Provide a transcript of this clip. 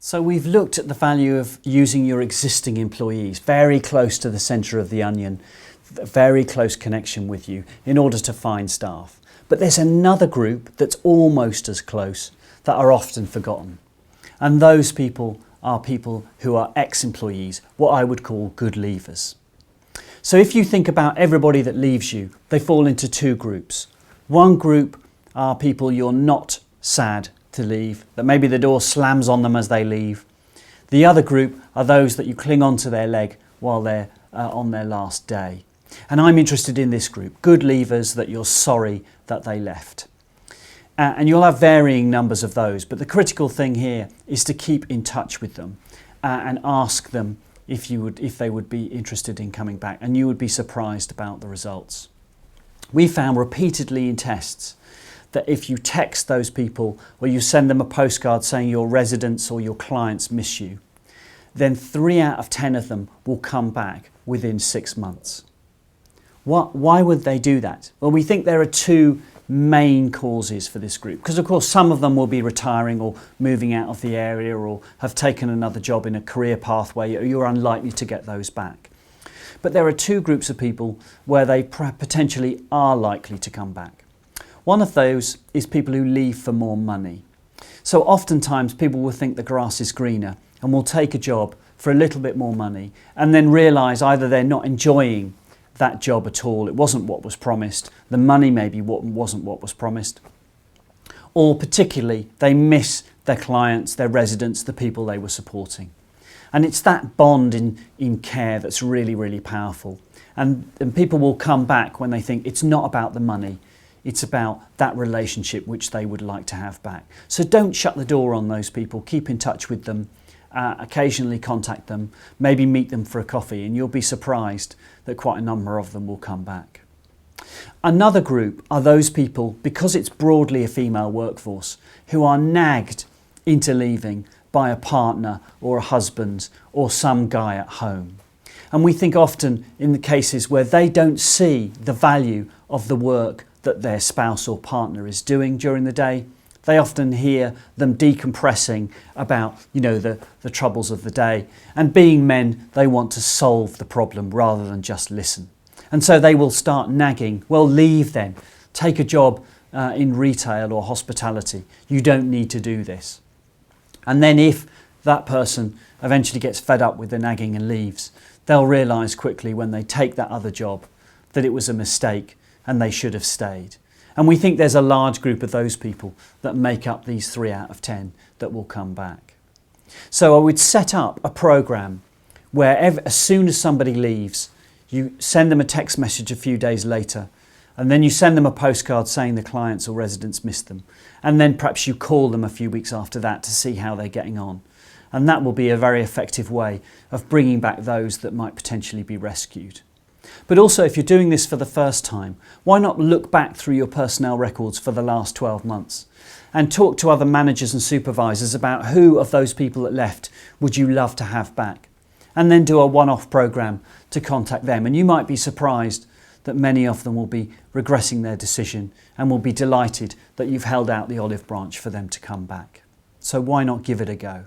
So we've looked at the value of using your existing employees very close to the centre of the onion, very close connection with you in order to find staff. But there's another group that's almost as close that are often forgotten. And those people are people who are ex-employees, what I would call good leavers. So if you think about everybody that leaves you, they fall into two groups. One group are people you're not sad to leave, that maybe the door slams on them as they leave. The other group are those that you cling onto their leg while they're on their last day. And I'm interested in this group, good leavers that you're sorry that they left. And you'll have varying numbers of those, but the critical thing here is to keep in touch with them and ask them if they would be interested in coming back, and you would be surprised about the results. We found repeatedly in tests that if you text those people or you send them a postcard saying your residents or your clients miss you, then 3 out of 10 of them will come back within 6 months. Why would they do that? Well, we think there are two main causes for this group, because of course some of them will be retiring or moving out of the area or have taken another job in a career pathway. You're unlikely to get those back. But there are two groups of people where they potentially are likely to come back. One of those is people who leave for more money. So oftentimes people will think the grass is greener and will take a job for a little bit more money and then realise either they're not enjoying that job at all, it wasn't what was promised, the money maybe wasn't what was promised, or particularly they miss their clients, their residents, the people they were supporting. And it's that bond in care that's really, really powerful. And people will come back when they think it's not about the money, it's about that relationship which they would like to have back. So don't shut the door on those people, keep in touch with them, occasionally contact them, maybe meet them for a coffee, and you'll be surprised that quite a number of them will come back. Another group are those people, because it's broadly a female workforce, who are nagged into leaving by a partner or a husband or some guy at home. And we think often in the cases where they don't see the value of the work that their spouse or partner is doing during the day, they often hear them decompressing about, the troubles of the day. And being men, they want to solve the problem rather than just listen. And so they will start nagging, well, leave then, take a job in retail or hospitality. You don't need to do this. And then if that person eventually gets fed up with the nagging and leaves, they'll realise quickly when they take that other job that it was a mistake and they should have stayed. And we think there's a large group of those people that make up these 3 out of 10 that will come back. So I would set up a programme where as soon as somebody leaves, you send them a text message a few days later, and then you send them a postcard saying the clients or residents missed them. And then perhaps you call them a few weeks after that to see how they're getting on. And that will be a very effective way of bringing back those that might potentially be rescued. But also, if you're doing this for the first time, why not look back through your personnel records for the last 12 months and talk to other managers and supervisors about who of those people that left would you love to have back, and then do a one-off programme to contact them. And you might be surprised that many of them will be regretting their decision and will be delighted that you've held out the olive branch for them to come back. So why not give it a go?